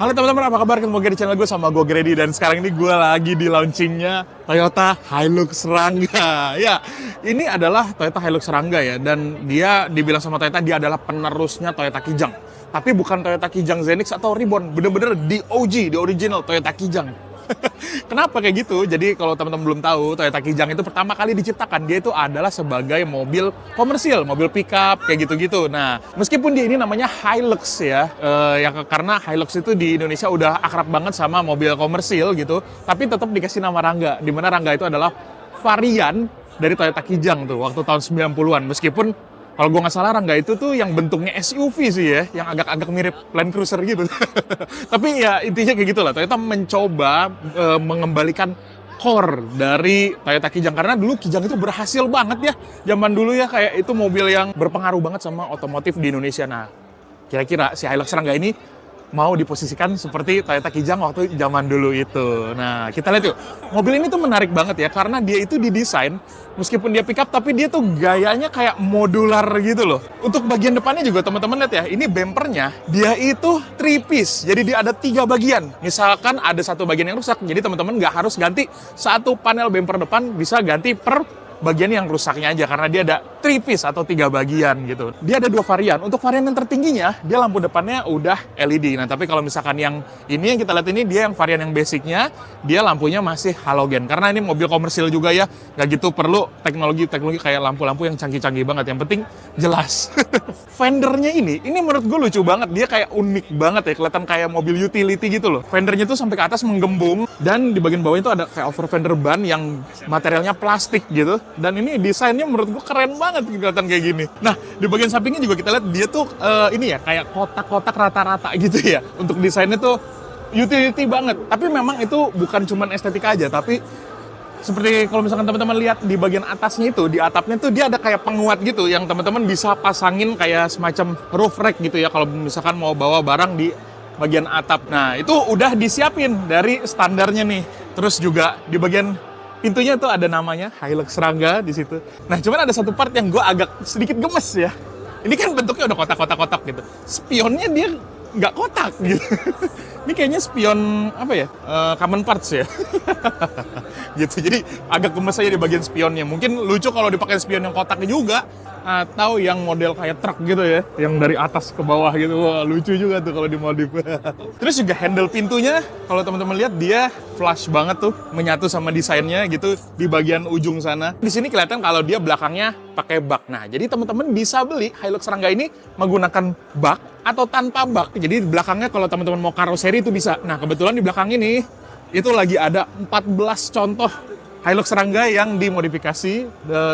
Halo teman-teman, apa kabar? Ketemu lagi di channel gue sama gue Grady. Dan sekarang ini gue lagi di launchingnya Toyota Hilux Serangga. Ya, ini adalah Toyota Hilux Serangga ya. Dan dia dibilang sama Toyota, dia adalah penerusnya Toyota Kijang. Tapi bukan Toyota Kijang Zenix atau Reborn. Bener-bener di OG, di original Toyota Kijang. Kenapa kayak gitu? Jadi kalau teman-teman belum tahu, Toyota Kijang itu pertama kali diciptakan, dia itu adalah sebagai mobil komersil, mobil pickup kayak gitu-gitu. Nah, meskipun dia ini namanya Hilux ya, karena Hilux itu di Indonesia udah akrab banget sama mobil komersil gitu, tapi tetap dikasih nama Rangga, di mana Rangga itu adalah varian dari Toyota Kijang tuh waktu tahun 90-an. Meskipun kalau gue nggak salah, Rangga itu tuh yang bentuknya SUV sih ya, yang agak-agak mirip Land Cruiser gitu. Tapi ya intinya kayak gitu lah, Toyota mencoba mengembalikan core dari Toyota Kijang. Karena dulu Kijang itu berhasil banget ya, zaman dulu ya, kayak itu mobil yang berpengaruh banget sama otomotif di Indonesia. Nah, kira-kira si Hilux Serangga ini mau diposisikan seperti Toyota Kijang waktu zaman dulu itu. Nah, kita lihat yuk. Mobil ini tuh menarik banget ya, karena dia itu didesain, meskipun dia pickup, tapi dia tuh gayanya kayak modular gitu loh. Untuk bagian depannya juga teman-teman lihat ya, ini bempernya, dia itu 3-piece. Jadi dia ada 3 bagian. Misalkan ada satu bagian yang rusak, jadi teman-teman nggak harus ganti satu panel bemper depan, bisa ganti per bagian yang rusaknya aja, karena dia ada 3-piece atau 3 bagian gitu. Dia ada 2 varian. Untuk varian yang tertingginya, dia lampu depannya udah LED. Nah, tapi kalau misalkan yang ini yang kita lihat ini, dia yang varian yang basicnya, dia lampunya masih halogen. Karena ini mobil komersil juga ya, nggak gitu perlu teknologi kayak lampu-lampu yang canggih-canggih banget. Yang penting jelas. Fendernya ini menurut gue lucu banget. Dia kayak unik banget ya, kelihatan kayak mobil utility gitu loh. Fendernya tuh sampai ke atas menggembung, dan di bagian bawah itu ada kayak over fender ban yang materialnya plastik gitu. Dan ini desainnya menurut gue keren banget kelihatan kayak gini. Nah, di bagian sampingnya juga kita lihat dia tuh ini ya, kayak kotak-kotak rata-rata gitu ya. Untuk desainnya tuh utility banget. Tapi memang itu bukan cuma estetika aja, tapi seperti kalau misalkan teman-teman lihat di bagian atasnya itu, di atapnya tuh dia ada kayak penguat gitu yang teman-teman bisa pasangin kayak semacam roof rack gitu ya, kalau misalkan mau bawa barang di bagian atap. Nah, itu udah disiapin dari standarnya nih. Terus juga di bagian pintunya tuh ada namanya Hilux Serangga di situ. Nah, cuman ada satu part yang gue agak sedikit gemes ya. Ini kan bentuknya udah kotak-kotak gitu. Spionnya dia nggak kotak gitu. Ini kayaknya spion apa ya? Common parts ya. Gitu. Jadi agak gemes aja di bagian spionnya. Mungkin lucu kalau dipakai spion yang kotak juga, atau yang model kayak truk gitu ya, yang dari atas ke bawah gitu. Wah, lucu juga tuh kalau dimodif. Terus juga handle pintunya, kalau teman-teman lihat dia flush banget tuh, menyatu sama desainnya gitu di bagian ujung sana. Di sini kelihatan kalau dia belakangnya pakai bak. Nah, jadi teman-teman bisa beli Hilux Serangga ini menggunakan bak atau tanpa bak. Jadi di belakangnya kalau teman-teman mau karoseri itu bisa. Nah, kebetulan di belakang ini itu lagi ada 14 contoh Hilux Serangga yang dimodifikasi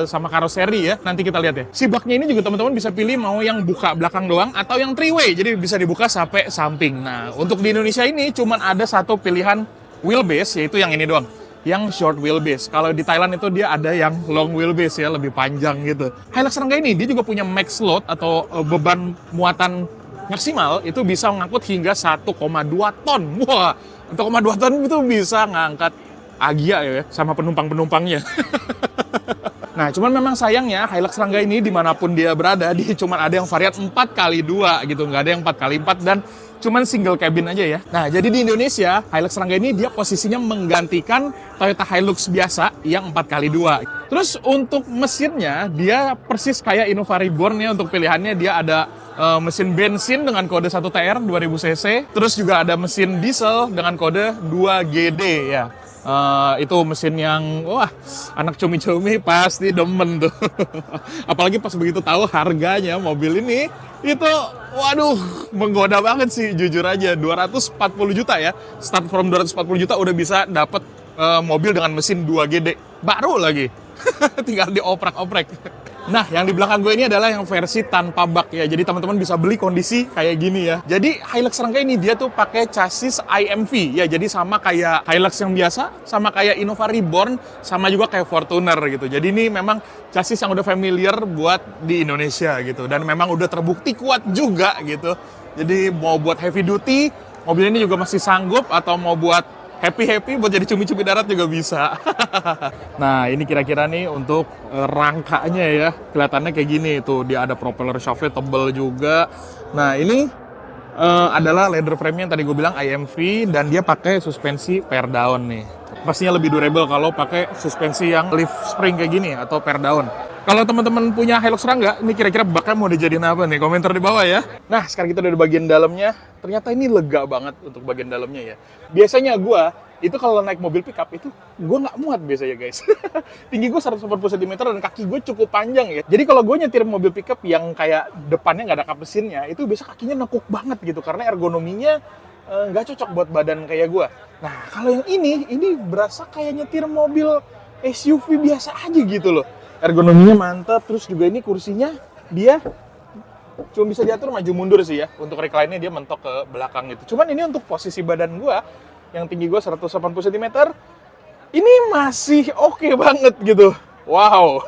sama karoseri ya. Nanti kita lihat ya. Si baknya ini juga teman-teman bisa pilih mau yang buka belakang doang atau yang 3-way. Jadi bisa dibuka sampai samping. Nah, untuk di Indonesia ini cuma ada satu pilihan wheelbase, yaitu yang ini doang, yang short wheelbase. Kalau di Thailand itu dia ada yang long wheelbase ya, lebih panjang gitu. Hilux Serangga ini dia juga punya max load atau beban muatan maksimal itu bisa mengangkut hingga 1,2 ton. Wah, 1,2 ton itu bisa ngangkat Agya ya, sama penumpang-penumpangnya. Nah, cuman memang sayangnya Hilux Serangga ini dimanapun dia berada, dia cuma ada yang varian 4x2 gitu, nggak ada yang 4x4 dan cuman single cabin aja ya. Nah, jadi di Indonesia, Hilux Serangga ini dia posisinya menggantikan Toyota Hilux biasa yang 4x2. Terus untuk mesinnya, dia persis kayak Innova Reborn ya, untuk pilihannya dia ada mesin bensin dengan kode 1TR 2000 cc, terus juga ada mesin diesel dengan kode 2GD ya. Itu mesin yang, wah, anak cumi-cumi pasti demen tuh. Apalagi pas begitu tahu harganya mobil ini, itu, waduh, menggoda banget sih, jujur aja. 240 juta ya, start from 240 juta udah bisa dapet mobil dengan mesin 2GD. Baru lagi, tinggal dioprak-oprek. Nah, yang di belakang gue ini adalah yang versi tanpa bak ya. Jadi teman-teman bisa beli kondisi kayak gini ya. Jadi Hilux Serangga ini dia tuh pakai chassis IMV ya. Jadi sama kayak Hilux yang biasa, sama kayak Innova Reborn, sama juga kayak Fortuner gitu. Jadi ini memang chassis yang udah familiar buat di Indonesia gitu. Dan memang udah terbukti kuat juga gitu. Jadi mau buat heavy duty, mobil ini juga masih sanggup, atau mau buat happy-happy buat jadi cumi-cumi darat juga bisa. Nah, ini kira-kira nih untuk rangkanya ya. Kelihatannya kayak gini tuh, dia ada propeller shaftnya tebal juga. Nah, ini adalah leather frame-nya yang tadi gue bilang IMV, dan dia pakai suspensi pair down nih. Pastinya lebih durable kalau pakai suspensi yang leaf spring kayak gini atau pair down. Kalau teman-teman punya Hilux Rangga, ini kira-kira bakal mau dijadiin apa nih? Komentar di bawah ya. Nah, sekarang kita udah di bagian dalamnya. Ternyata ini lega banget untuk bagian dalamnya ya. Biasanya gue, itu kalau naik mobil pickup itu, gue nggak muat biasanya guys. Tinggi gue 140 cm dan kaki gue cukup panjang ya. Jadi kalau gue nyetir mobil pickup yang kayak depannya nggak ada kap mesinnya, itu biasa kakinya nekuk banget gitu. Karena ergonominya nggak cocok buat badan kayak gue. Nah, kalau yang ini berasa kayak nyetir mobil SUV biasa aja gitu loh. Ergonominya mantap, terus juga ini kursinya dia cuma bisa diatur maju mundur sih ya. Untuk recline-nya dia mentok ke belakang gitu. Cuman ini untuk posisi badan gua yang tinggi gua 180 cm, ini masih oke banget gitu. Wow.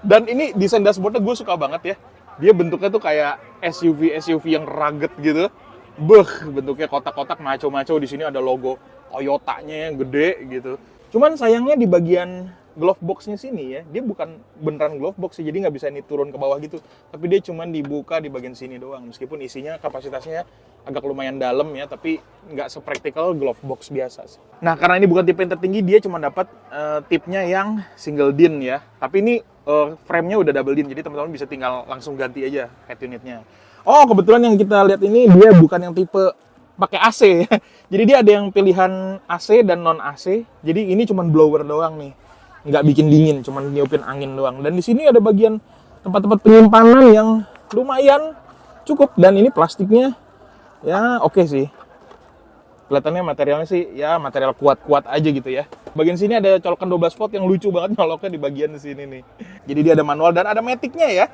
Dan ini desain dashboardnya gue suka banget ya. Dia bentuknya tuh kayak SUV yang rugged gitu. Bentuknya kotak-kotak maco-maco. Di sini ada logo Toyotanya yang gede gitu. Cuman sayangnya di bagian glove box-nya sini ya, dia bukan beneran glove box sih, jadi nggak bisa ini turun ke bawah gitu. Tapi dia cuman dibuka di bagian sini doang. Meskipun isinya kapasitasnya agak lumayan dalam ya, tapi nggak sepraktikal glove box biasa sih. Nah, karena ini bukan tipe yang tertinggi, dia cuma dapat tipnya yang single din ya. Tapi ini frame-nya udah double din, jadi teman-teman bisa tinggal langsung ganti aja head unitnya. Oh, kebetulan yang kita lihat ini dia bukan yang tipe pakai AC ya. Jadi dia ada yang pilihan AC dan non AC. Jadi ini cuma blower doang nih. Nggak bikin dingin, cuma niupin angin doang. Dan di sini ada bagian tempat-tempat penyimpanan yang lumayan cukup, dan ini plastiknya ya oke sih. Kelihatannya materialnya sih ya material kuat-kuat aja gitu ya. Bagian sini ada colokan 12 volt yang lucu banget nyoloknya di bagian sini nih. Jadi dia ada manual dan ada matic-nya ya.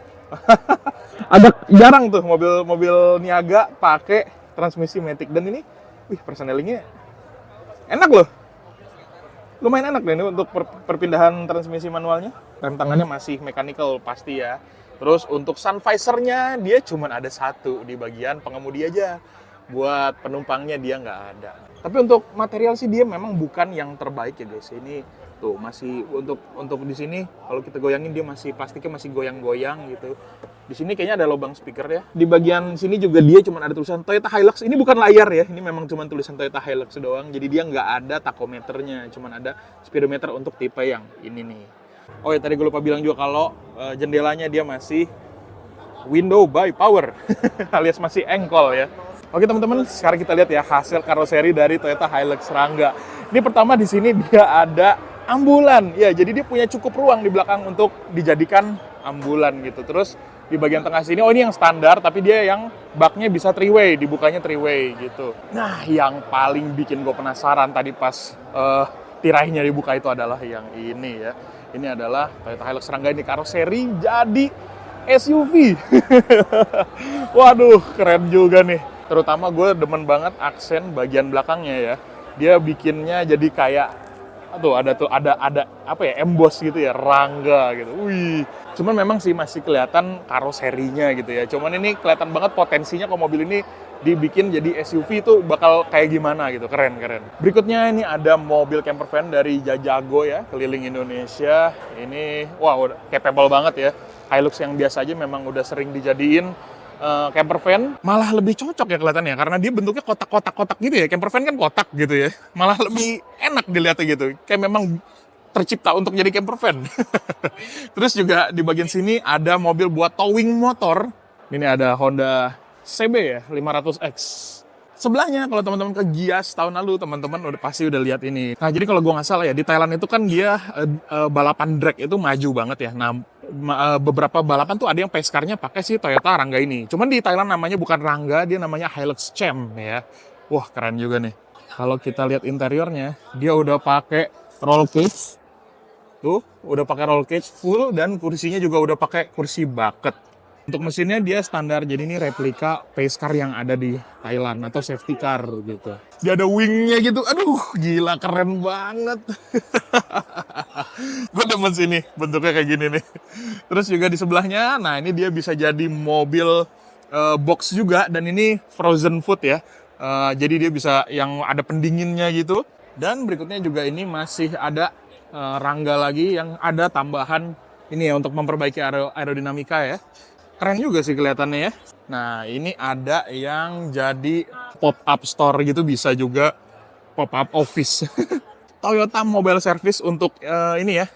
Agak jarang tuh mobil niaga pakai transmisi matic, dan ini persnelingnya enak loh. Lumayan enak deh ini untuk perpindahan transmisi manualnya. Rem tangannya masih mechanical pasti ya. Terus untuk sun visor-nya dia cuma ada satu di bagian pengemudi aja. Buat penumpangnya dia nggak ada. Tapi untuk material sih dia memang bukan yang terbaik ya guys. Ini tuh masih untuk di sini kalau kita goyangin dia masih plastiknya masih goyang-goyang gitu. Di sini kayaknya ada lubang speaker ya. Di bagian sini juga dia cuma ada tulisan Toyota Hilux. Ini bukan layar ya. Ini memang cuma tulisan Toyota Hilux doang. Jadi dia nggak ada tachometernya. Cuma ada speedometer untuk tipe yang ini nih. Oh ya, tadi gue lupa bilang juga kalau jendelanya dia masih window by power. Alias masih engkol ya. Oke teman-teman, sekarang kita lihat ya hasil karoseri dari Toyota Hilux Rangga. Ini pertama di sini dia ada ambulan. Ya, jadi dia punya cukup ruang di belakang untuk dijadikan ambulan gitu. Terus di bagian tengah sini, oh ini yang standar, tapi dia yang baknya bisa 3-way, dibukanya 3-way gitu. Nah, yang paling bikin gue penasaran tadi pas tirainya dibuka itu adalah yang ini ya. Ini adalah Toyota Hilux Rangga, ini karoseri jadi SUV. Waduh, keren juga nih. Terutama gue demen banget aksen bagian belakangnya ya. Dia bikinnya jadi kayak ada apa ya, emboss gitu ya, Rangga gitu. Wih. Cuman memang sih masih kelihatan karoserinya gitu ya. Cuman ini kelihatan banget potensinya kalau mobil ini dibikin jadi SUV itu bakal kayak gimana gitu. Keren. Berikutnya ini ada mobil camper van dari Jajago ya, keliling Indonesia. Ini wow, capable banget ya. Hilux yang biasa aja memang udah sering dijadiin camper van, malah lebih cocok ya kelihatannya karena dia bentuknya kotak-kotak gitu ya. Camper van kan kotak gitu ya. Malah lebih enak dilihatnya gitu. Kayak memang tercipta untuk jadi camper van. Terus juga di bagian sini ada mobil buat towing motor. Ini ada Honda CB ya, 500X. Sebelahnya kalau teman-teman ke Gias tahun lalu, teman-teman pasti udah lihat ini. Nah, jadi kalau gue nggak salah ya, di Thailand itu kan dia balapan drag itu maju banget ya. Nah, beberapa balapan tuh ada yang pace car-nya pakai si Toyota Rangga ini. Cuman di Thailand namanya bukan Rangga, dia namanya Hilux Champ ya. Wah, keren juga nih. Kalau kita lihat interiornya, dia udah pakai roll cage. Tuh, udah pakai roll cage full dan kursinya juga udah pakai kursi bucket. Untuk mesinnya dia standar, jadi ini replika pace car yang ada di Thailand atau safety car gitu. Dia ada wingnya gitu, aduh gila keren banget. Gue demen sini, bentuknya kayak gini nih. Terus juga di sebelahnya, nah ini dia bisa jadi mobil box juga, dan ini frozen food ya. Jadi dia bisa yang ada pendinginnya gitu. Dan berikutnya juga ini masih ada Rangga lagi yang ada tambahan ini ya untuk memperbaiki aerodinamika ya. Keren juga sih kelihatannya ya. Nah, ini ada yang jadi pop-up store gitu, bisa juga pop-up office. Toyota Mobile Service untuk ini ya.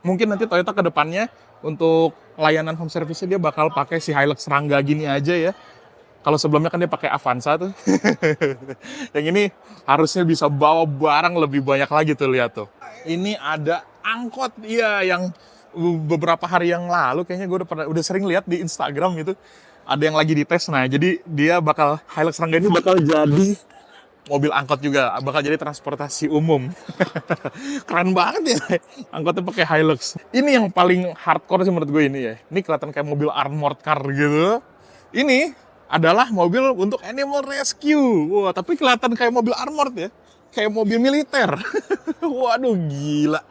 Mungkin nanti Toyota ke depannya untuk layanan home service-nya dia bakal pakai si Hilux Rangga gini aja ya. Kalau sebelumnya kan dia pakai Avanza tuh. Yang ini harusnya bisa bawa barang lebih banyak lagi tuh, lihat tuh. Ini ada angkot, iya, yang beberapa hari yang lalu kayaknya gue udah sering lihat di Instagram gitu. Ada yang lagi dites, nah jadi dia Hilux Rangga ini bakal jadi mobil angkot juga, bakal jadi transportasi umum. Keren banget ya, angkotnya pakai Hilux. Ini yang paling hardcore sih menurut gue ini ya. Ini kelihatan kayak mobil armored car gitu. Ini adalah mobil untuk animal rescue. Wah, tapi kelihatan kayak mobil armored ya. Kayak mobil militer. Waduh, gila.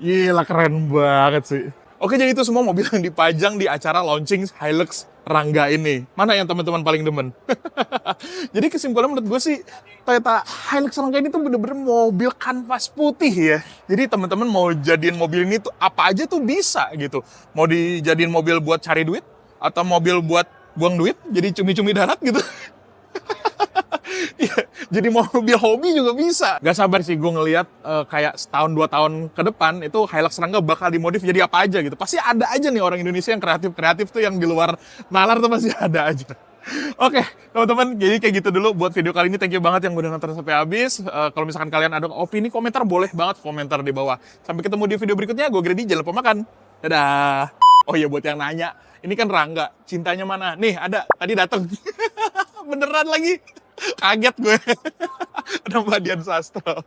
Gila, keren banget sih. Oke, jadi itu semua mobil yang dipajang di acara launching Hilux Rangga ini. Mana yang teman-teman paling demen? Jadi kesimpulan menurut gue sih, Toyota Hilux Rangga ini tuh bener-bener mobil kanvas putih ya. Jadi teman-teman mau jadiin mobil ini tuh apa aja tuh bisa gitu. Mau dijadiin mobil buat cari duit, atau mobil buat buang duit, jadi cumi-cumi darat gitu. Iya, jadi mobil hobi juga bisa. Gak sabar sih gue ngelihat kayak setahun 2 tahun ke depan itu Hilux Rangga bakal dimodif jadi apa aja gitu. Pasti ada aja nih orang Indonesia yang kreatif-kreatif tuh, yang di luar nalar tuh pasti ada aja. Oke, teman-teman, jadi kayak gitu dulu buat video kali ini. Thank you banget yang udah nonton sampai habis. Kalau misalkan kalian ada opini, komentar, boleh banget komentar di bawah. Sampai ketemu di video berikutnya. Gue Grady, jangan lupa makan. Dadah. Oh iya, buat yang nanya, ini kan Rangga, cintanya mana? Nih, ada, tadi dateng. Beneran lagi. Kaget gue. Ada Mbak Dian Sastro.